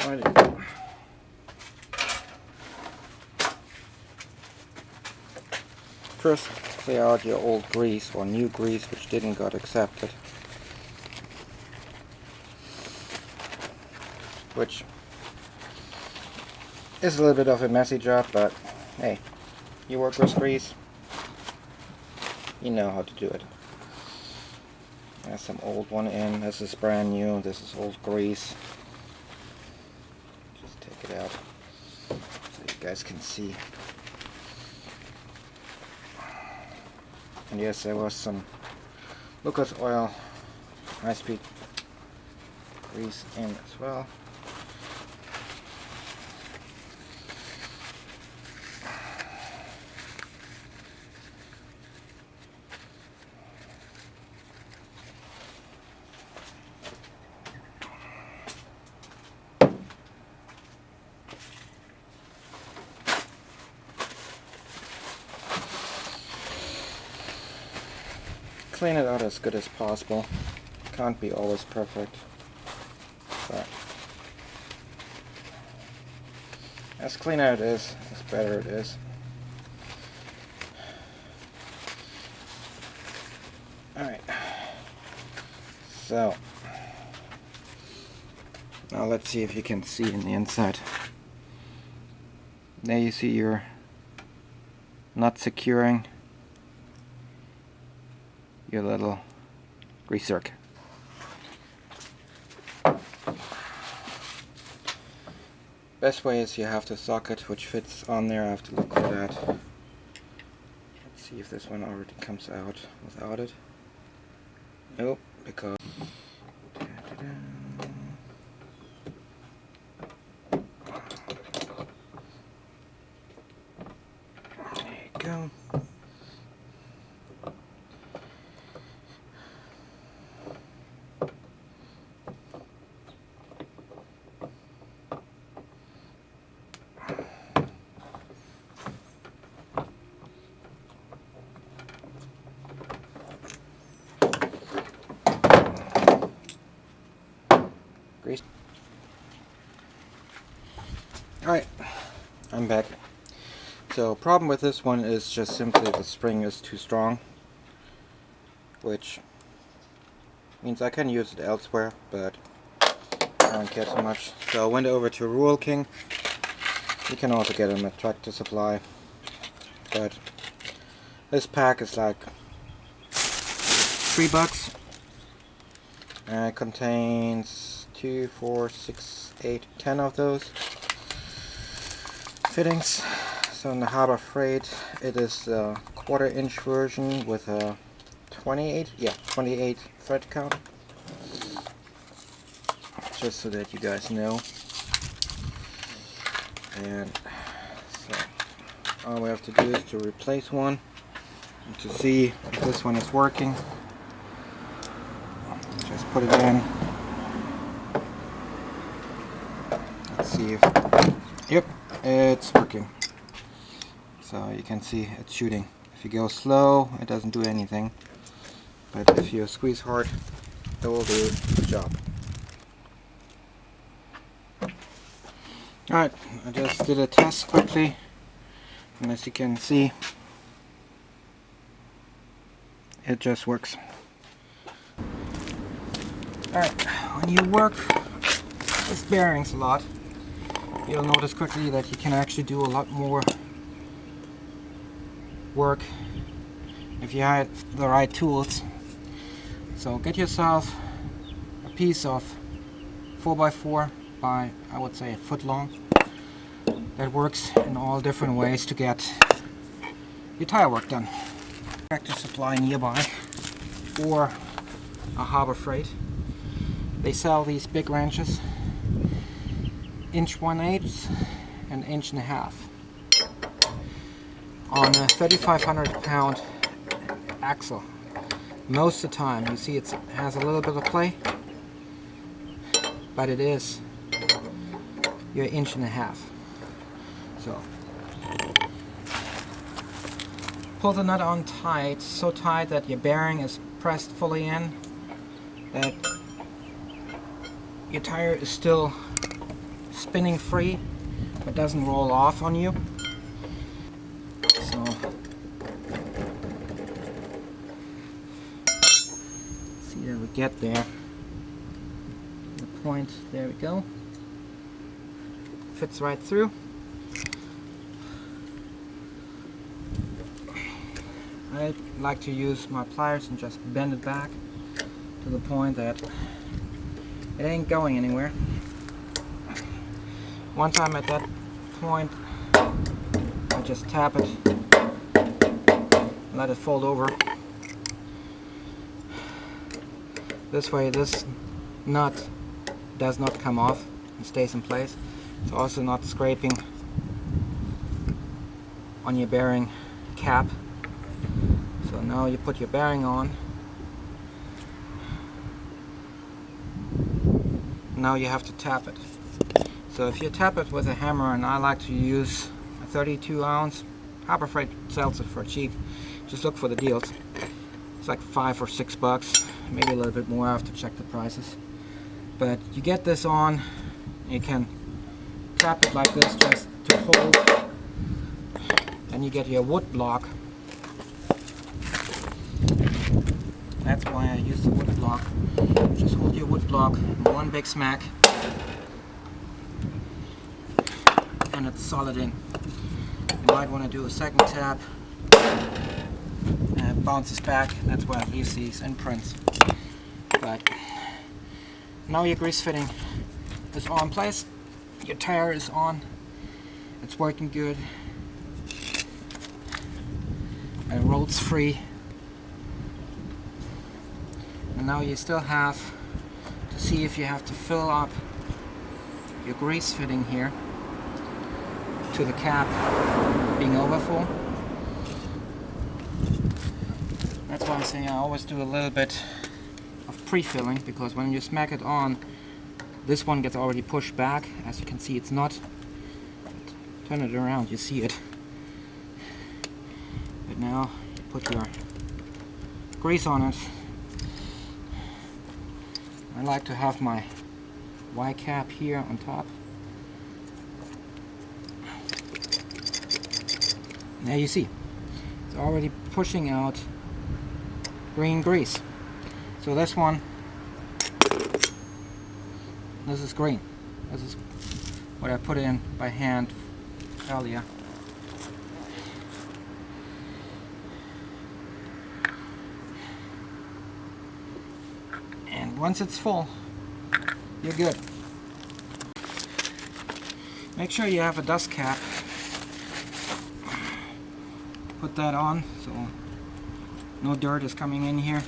Alrighty. First, clear out your old grease or new grease which didn't got accepted, which is a little bit of a messy job, but hey, you work with grease, you know how to do it. There's some old one in, this is brand new, this is old grease. Just take it out so you guys can see. And yes, there was some Lucas oil, high-speed grease in as well. Clean it out as good as possible. Can't be always perfect, but as clean as it is, as better it is. Alright, so now let's see if you can see in the inside. There you see your nut securing your little grease zerk. Best way is you have the socket which fits on there. I have to look for that. Let's see if this one already comes out without it. Nope, because there you go. Grease. Alright, I'm back. So problem with this one is just simply the spring is too strong, which means I can use it elsewhere, but I don't care too much. So I went over to Rural King. You can also get them at Tractor Supply, but this pack is like $3 and it contains 2, 4, 6, 8, 10 of those fittings. So in the Harbor Freight it is a 1/4 inch version with a 28 thread count, just so that you guys know. And so all we have to do is to replace one and to see if this one is working. Just put it in. Let's see if, yep, it's working. So you can see it's shooting. If you go slow, it doesn't do anything, but if you squeeze hard, it will do the job. Alright, I just did a test quickly, and as you can see, it just works. Alright, when you work with bearings a lot, you'll notice quickly that you can actually do a lot more work if you have the right tools. So get yourself a piece of 4x4 by, I would say, a foot long, that works in all different ways to get your tire work done. Tractor Supply nearby or a Harbor Freight. They sell these big wrenches, 1/8" and 1.5" on a 3,500 pound axle. Most of the time you see it has a little bit of play, but it is your 1.5". So pull the nut on tight, so tight that your bearing is pressed fully in, that your tire is still spinning free, but doesn't roll off on you. So see that we get there. The point, there we go. Fits right through. I like to use my pliers and just bend it back to the point that it ain't going anywhere. Once I'm at that point, I just tap it, let it fold over. This way this nut does not come off and stays in place. It's also not scraping on your bearing cap. So now you put your bearing on. Now you have to tap it. So if you tap it with a hammer, and I like to use a 32 ounce, Harbor Freight sells it for cheap. Just look for the deals. It's like $5 or $6, maybe a little bit more. I have to check the prices. But you get this on, you can tap it like this just to hold, and you get your wood block. That's why I use the wood block. Just hold your wood block in one big smack, and it's solid in. You might want to do a second tap, and it bounces back. That's why it leaves these imprints. But now your grease fitting is all in place. Your tire is on. It's working good. It rolls free. And now you still have to see if you have to fill up your grease fitting here to the cap being overfull. That's why I'm saying I always do a little bit of pre-filling, because when you smack it on, this one gets already pushed back. As you can see, it's not. Turn it around, you see it. But now you put your grease on it. I like to have my Y cap here on top. Now you see, it's already pushing out green grease. So this one, this is green. This is what I put in by hand earlier. And once it's full, you're good. Make sure you have a dust cap. Put that on so no dirt is coming in here.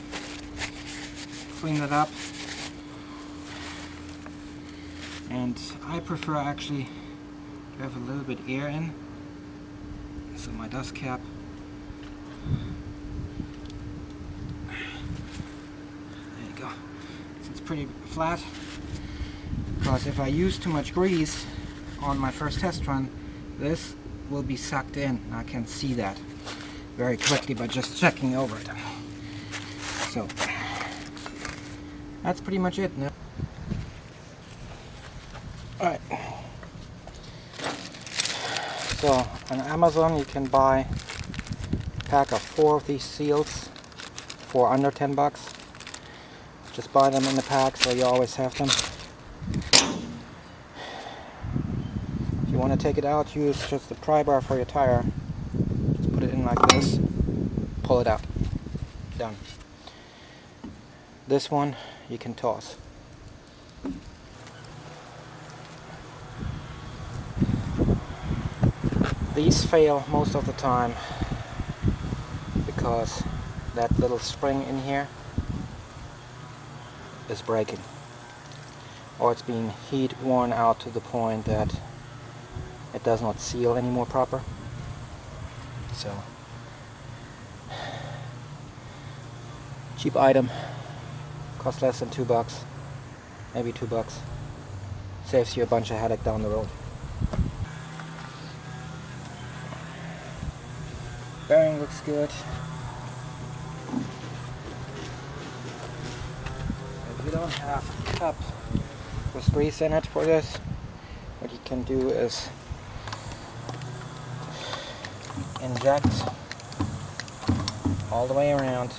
Clean it up. And I prefer actually to have a little bit air in. So my dust cap. There you go. So it's pretty flat. Because if I use too much grease on my first test run, this will be sucked in. I can see that very quickly by just checking over it. So that's pretty much it now. Alright. So on Amazon you can buy a pack of 4 of these seals for under 10 bucks. Just buy them in the pack so you always have them. If you want to take it out, use just the pry bar for your tire. Just put it in like this, pull it out. Done. This one you can toss. These fail most of the time because that little spring in here is breaking, or it's being heat worn out to the point that it does not seal anymore proper. So cheap item, costs less than $2, maybe $2. Saves you a bunch of headache down the road. Bearing looks good. If you don't have a cup with grease in it for this, what you can do is inject all the way around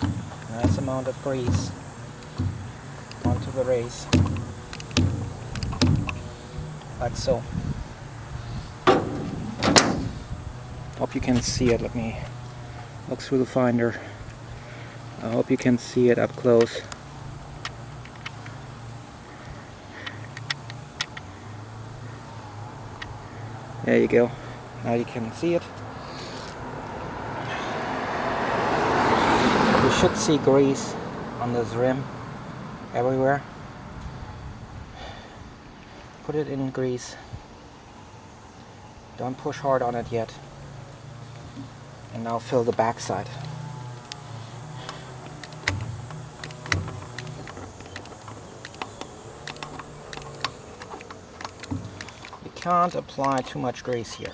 a nice amount of grease onto the race, like so. Hope you can see it. Let me look through the finder. I hope you can see it up close. There you go. Now you can see it. You should see grease on this rim everywhere. Put it in grease. Don't push hard on it yet. And now fill the backside. You can't apply too much grease here.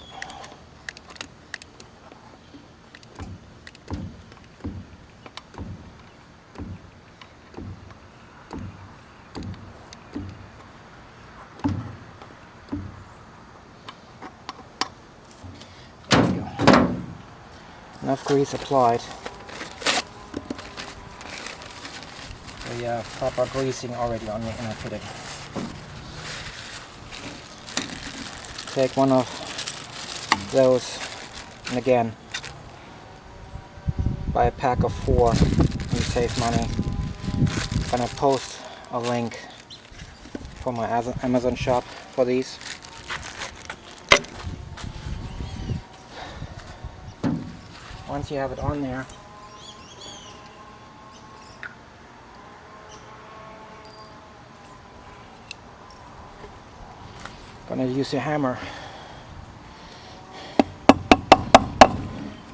Enough grease applied. So you have proper greasing already on the inner fitting. Take one of those, and again, buy a pack of 4 and you save money. I'm gonna post a link for my Amazon shop for these. Once you have it on there, gonna use your hammer,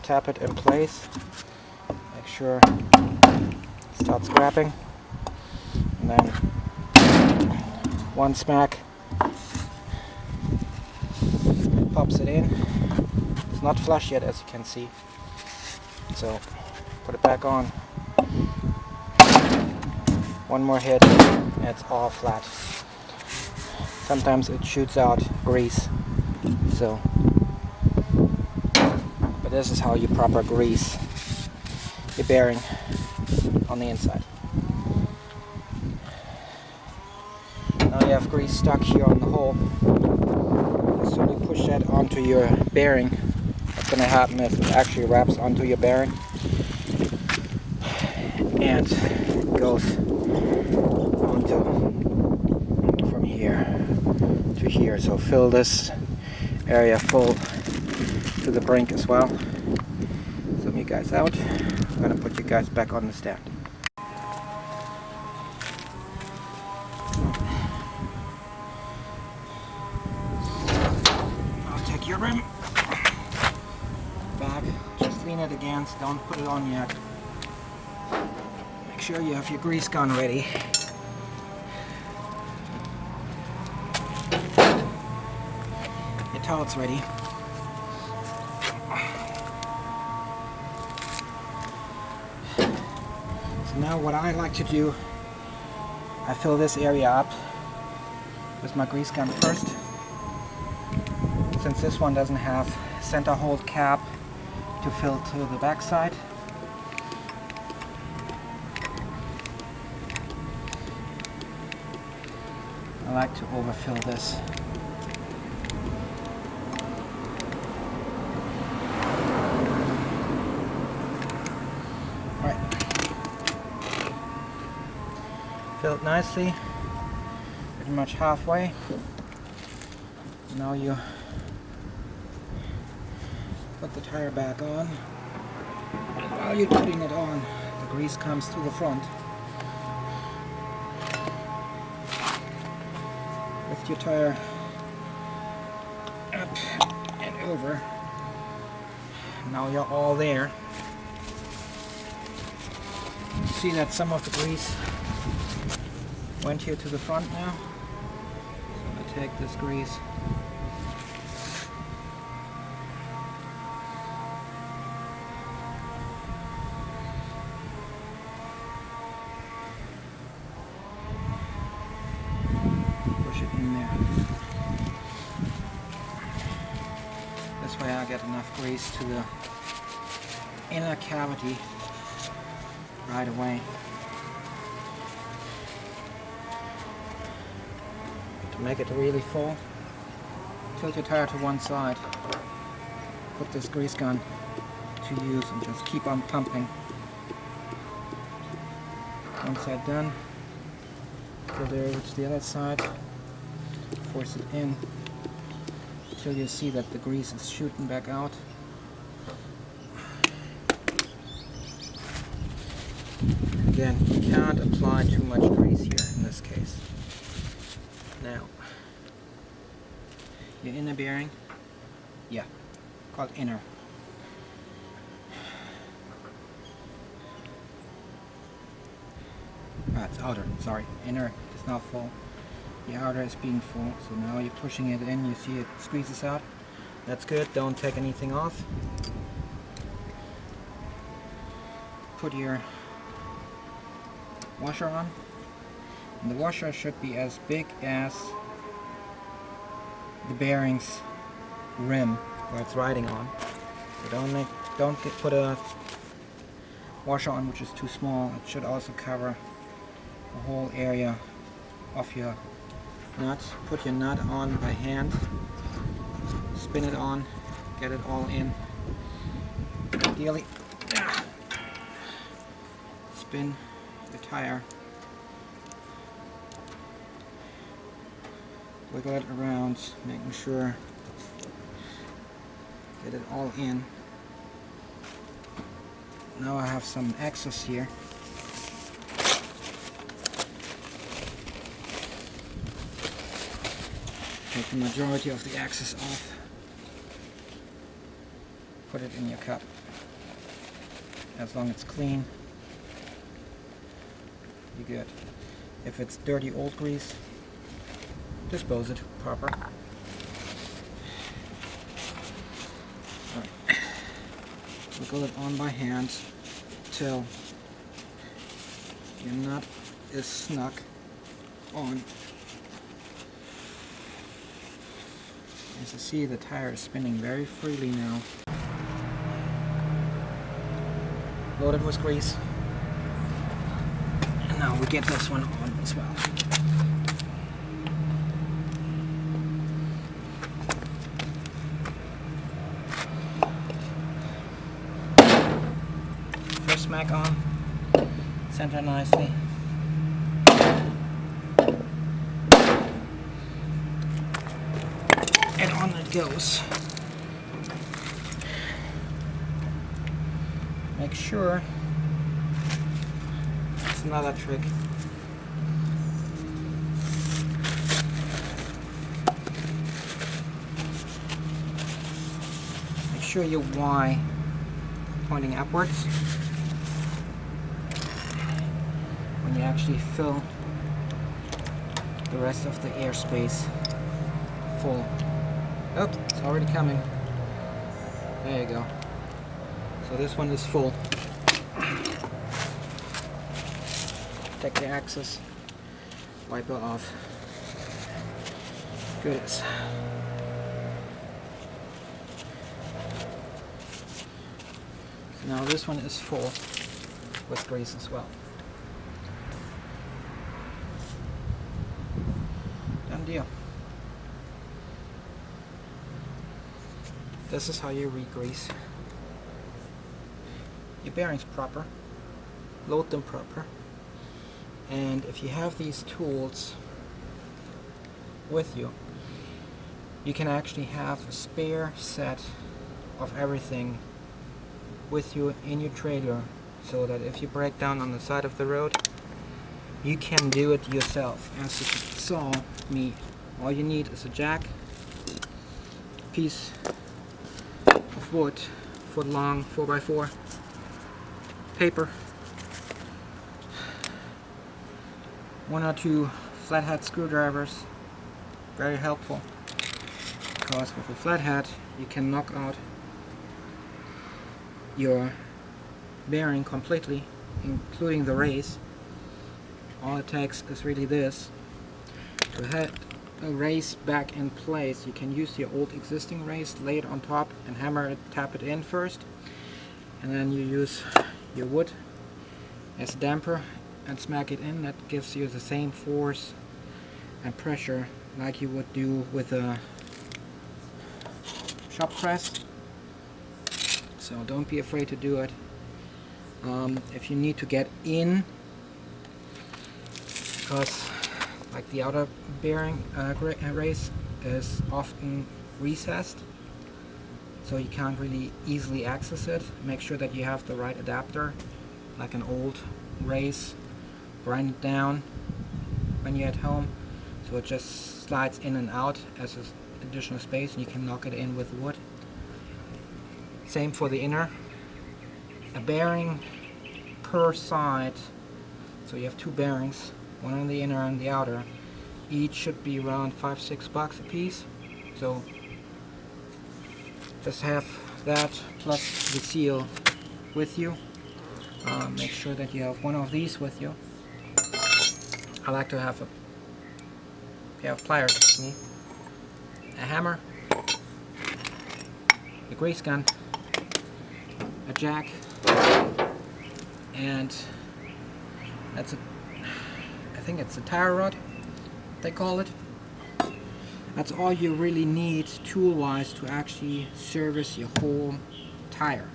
tap it in place, make sure it starts scrapping, and then one smack pops it in. It's not flush yet, as you can see. So put it back on. One more hit and it's all flat. Sometimes it shoots out grease. So, but this is how you proper grease your bearing on the inside. Now you have grease stuck here on the hole. As soon as you push that onto your bearing, what's going to happen is it actually wraps onto your bearing and goes onto from here to here. So fill this area full to the brink as well. Zoom you guys out. I'm going to put you guys back on the stand. I'll take your rim back, just lean it against, don't put it on yet. Make sure you have your grease gun ready. Your towel's ready. So now what I like to do, I fill this area up with my grease gun first. Since this one doesn't have center hold cap to fill to the back side. I like to overfill this. Alright. Filled nicely, pretty much halfway. Now you put the tire back on, and while you're putting it on, the grease comes to the front. Lift your tire up and over. Now you're all there. See that some of the grease went here to the front now? So I take this grease, push it in there. get enough grease to the inner cavity right away. To make it really full, tilt your tire to one side, put this grease gun to use and just keep on pumping. Once that's done, tilt it over to the other side, force it in until you see that the grease is shooting back out. Again, you can't apply too much grease here in this case. Now, your inner bearing, yeah, called inner. It's outer, sorry. Inner is now full. The outer is being full, so now you're pushing it in, you see it squeezes out. That's good, don't take anything off. Put your washer on. And the washer should be as big as the bearing's rim where it's riding on. So don't put a washer on which is too small. It should also cover the whole area of your nut. Put your nut on by hand, spin it on, get it all in. Ideally, spin the tire, wiggle it around, making sure get it all in. Now I have some excess here. Take the majority of the excess off. Put it in your cup. As long as it's clean, you're good. If it's dirty old grease, dispose it proper. Right. Wiggle it on by hand till your nut is snug on. As you see, the tire is spinning very freely now. Loaded with grease. And now we get this one on as well. First smack on, center nicely. And on it goes. Make sure, that's another trick. Make sure your Y pointing upwards when you actually fill the rest of the airspace full. Oh, it's already coming. There you go. So this one is full. Take the excess, wipe it off. Good. So now this one is full with grease as well. Done deal. This is how you re-grease your bearings proper, load them proper, and if you have these tools with you, you can actually have a spare set of everything with you in your trailer, so that if you break down on the side of the road, you can do it yourself. As you saw me, all you need is a jack, a piece of wood, foot long 4x4, paper, 1 or 2 flathead screwdrivers, very helpful, because with a flathead you can knock out your bearing completely, including the race. All it takes is really this to a race back in place, you can use your old existing race, lay it on top and hammer it, tap it in first, and then you use your wood as a damper and smack it in. That gives you the same force and pressure like you would do with a shop press. So don't be afraid to do it. If you need to get in, because like the outer bearing race is often recessed, so you can't really easily access it, make sure that you have the right adapter, like an old race. Grind it down when you're at home, so it just slides in and out as additional space, and you can lock it in with wood. Same for the inner. A bearing per side, so you have two bearings, one on the inner and the outer. Each should be around $5-6 a piece. So just have that plus the seal with you. Make sure that you have one of these with you. I like to have a pair of pliers with me, a hammer, a grease gun, a jack, and that's I think it's a tire rod, they call it. That's all you really need tool-wise to actually service your whole tire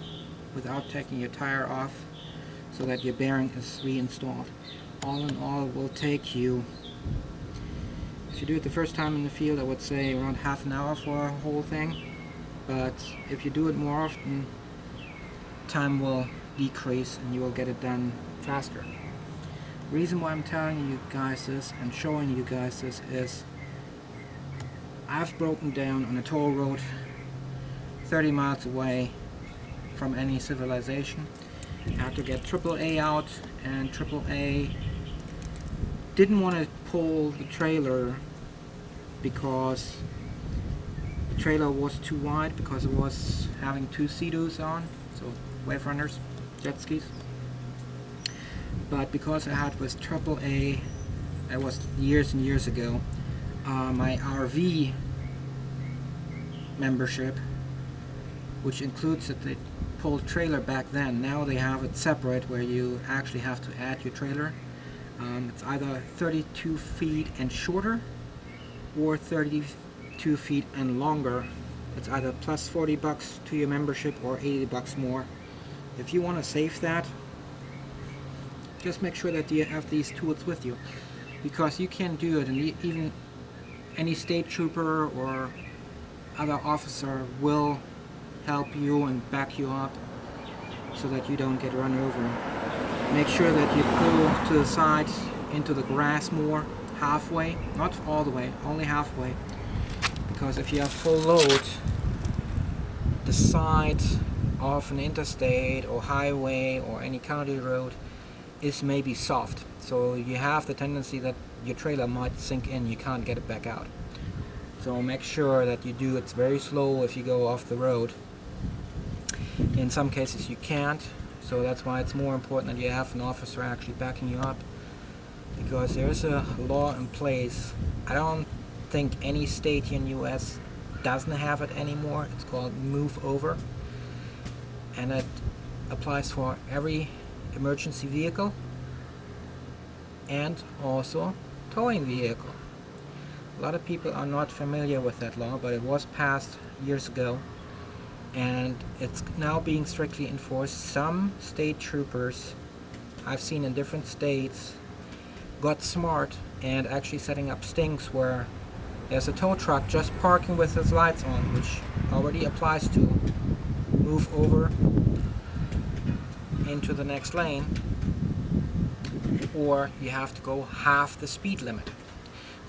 without taking your tire off, so that your bearing is reinstalled. All in all, it will take you, if you do it the first time in the field, I would say around half an hour for a whole thing. But if you do it more often, time will decrease and you will get it done faster. The reason why I'm telling you guys this and showing you guys this is I've broken down on a toll road 30 miles away from any civilization. I had to get AAA out, and AAA didn't want to pull the trailer because the trailer was too wide, because it was having two Sea-Doos on, so wave runners, jet skis. But because I had with AAA, that was years and years ago, my RV membership, which includes that they pulled trailer back then. Now they have it separate where you actually have to add your trailer. It's either 32 feet and shorter or 32 feet and longer. It's either plus $40 to your membership or $80 more. If you want to save that, just make sure that you have these tools with you, because you can do it, and even any state trooper or other officer will help you and back you up so that you don't get run over. Make sure that you pull to the side into the grass more, halfway, not all the way, only halfway, because if you have full load, the side of an interstate or highway or any county road is maybe soft, so you have the tendency that your trailer might sink in, you can't get it back out. So make sure that you do it very slow if you go off the road. In some cases you can't, so that's why it's more important that you have an officer actually backing you up, because there's a law in place. I don't think any state here in the US doesn't have it anymore. It's called move over, and it applies for every emergency vehicle and also towing vehicle. A lot of people are not familiar with that law, but it was passed years ago and it's now being strictly enforced. Some state troopers I've seen in different states got smart and actually setting up stings where there's a tow truck just parking with its lights on, which already applies to move over into the next lane, or you have to go half the speed limit.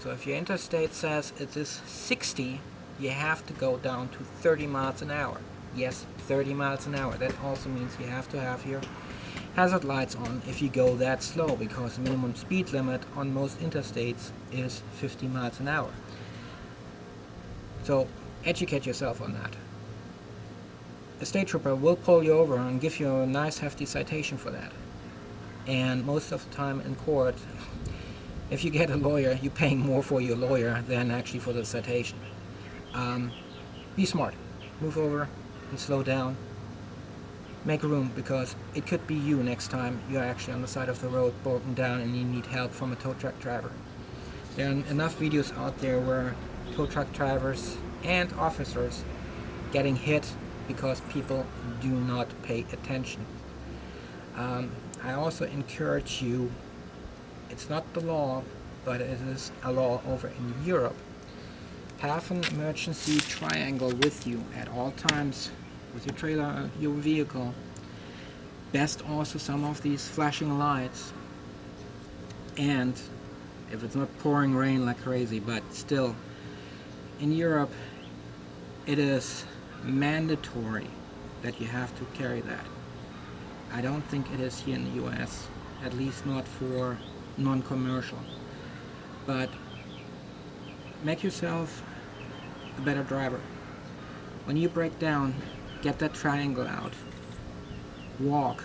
So if your interstate says it is 60, you have to go down to 30 miles an hour. Yes, 30 miles an hour. That also means you have to have your hazard lights on if you go that slow, because the minimum speed limit on most interstates is 50 miles an hour. So educate yourself on that. A state trooper will pull you over and give you a nice hefty citation for that. And most of the time in court, if you get a lawyer, you're paying more for your lawyer than actually for the citation. Be smart. Move over and slow down. Make room, because it could be you next time you're actually on the side of the road broken down and you need help from a tow truck driver. There are enough videos out there where tow truck drivers and officers getting hit because people do not pay attention. I also encourage you, it's not the law, but it is a law over in Europe. Have an emergency triangle with you at all times, with your trailer, your vehicle. Best also some of these flashing lights. And if it's not pouring rain like crazy, but still, in Europe it is mandatory that you have to carry that. I don't think it is here in the US, at least not for non-commercial. But make yourself a better driver. When you break down, get that triangle out. Walk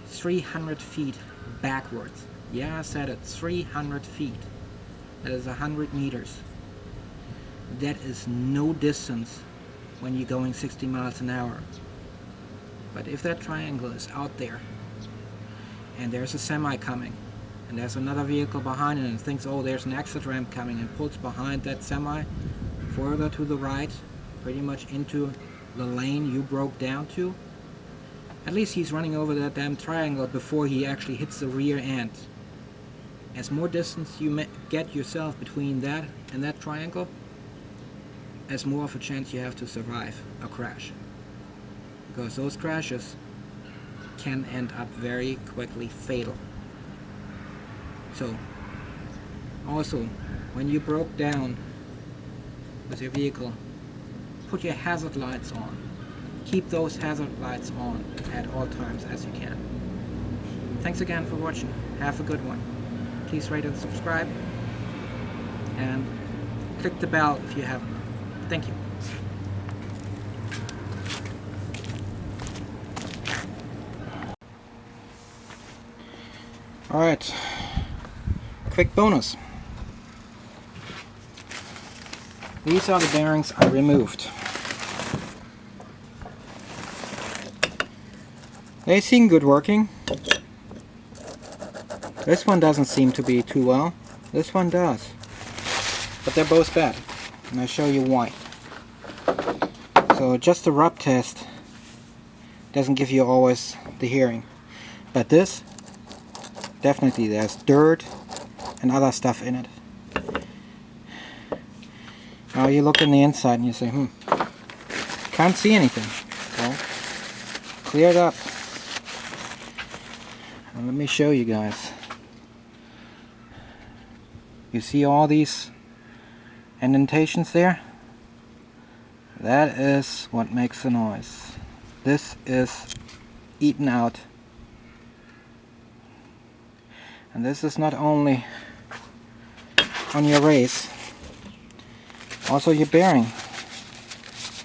300 feet backwards. Yeah, I said it, 300 feet. That is 100 meters. That is no distance when you're going 60 miles an hour. But if that triangle is out there and there's a semi coming and there's another vehicle behind it and thinks, oh, there's an exit ramp coming, and pulls behind that semi further to the right, pretty much into the lane you broke down to, at least he's running over that damn triangle before he actually hits the rear end. As more distance you get yourself between that and that triangle, as more of a chance you have to survive a crash. Because those crashes can end up very quickly fatal. So, also, when you broke down with your vehicle, put your hazard lights on. Keep those hazard lights on at all times as you can. Thanks again for watching. Have a good one. Please rate and subscribe. And click the bell if you haven't. Thank you. Alright, quick bonus. These are the bearings I removed. They seem good working. This one doesn't seem to be too well. This one does. But they're both bad. And I'll show you why. So just the rub test doesn't give you always the hearing. But this, definitely there's dirt and other stuff in it. Now you look in the inside and you say, can't see anything. Well, clear it up. And let me show you guys. You see all these indentations there? That is what makes the noise. This is eaten out. And this is not only on your race, also your bearing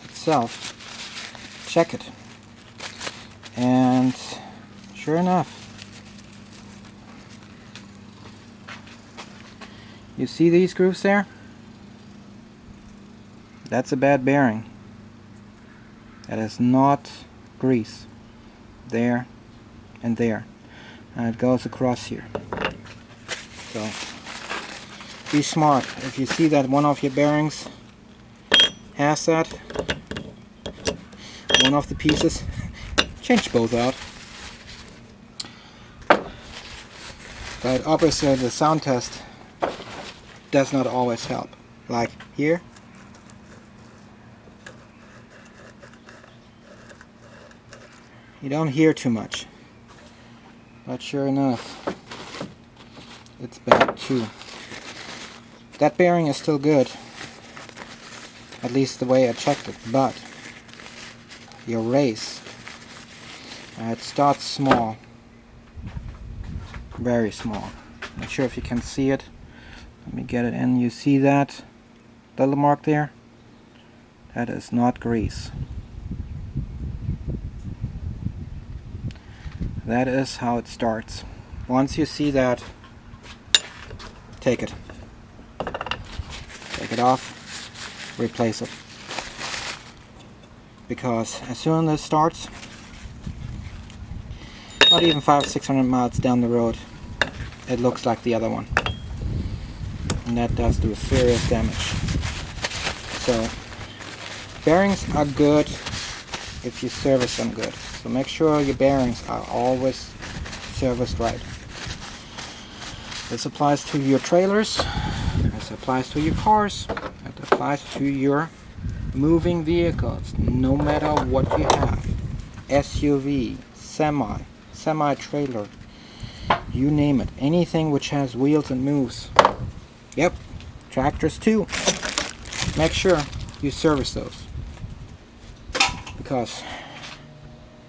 itself. Check it. And sure enough, you see these grooves there? That's a bad bearing. That is not grease. There and there. And it goes across here. So be smart. If you see that one of your bearings has that, one of the pieces, change both out. But obviously the sound test does not always help. Like here, you don't hear too much, but sure enough, it's bad too. That bearing is still good, at least the way I checked it, but your race, it starts small, very small. Not sure if you can see it. Let me get it in. You see that little mark there? That is not grease. That is how it starts. Once you see that take it off, replace it. Because as soon as it starts, not even 500-600 miles down the road, it looks like the other one, and that does do serious damage. So bearings are good if you service them good, so make sure your bearings are always serviced right. This applies to your trailers, this applies to your cars, it applies to your moving vehicles, no matter what you have. SUV, semi-trailer, you name it. Anything which has wheels and moves. Yep, tractors too. Make sure you service those, because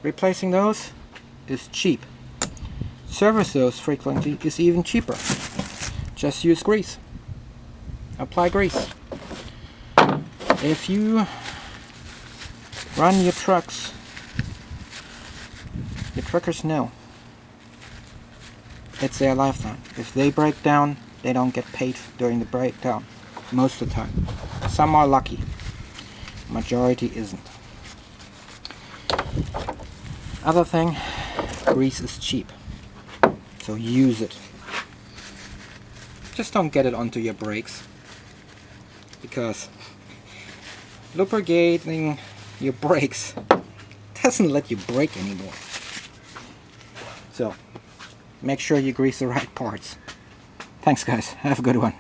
replacing those is cheap. Service those frequently is even cheaper. Just use grease. Apply grease. If you run your trucks, your truckers know it's their lifetime. If they break down, they don't get paid during the breakdown most of the time. Some are lucky, majority isn't. Other thing, grease is cheap, so use it. Just don't get it onto your brakes, because lubricating your brakes doesn't let you brake anymore. So make sure you grease the right parts. Thanks guys, have a good one.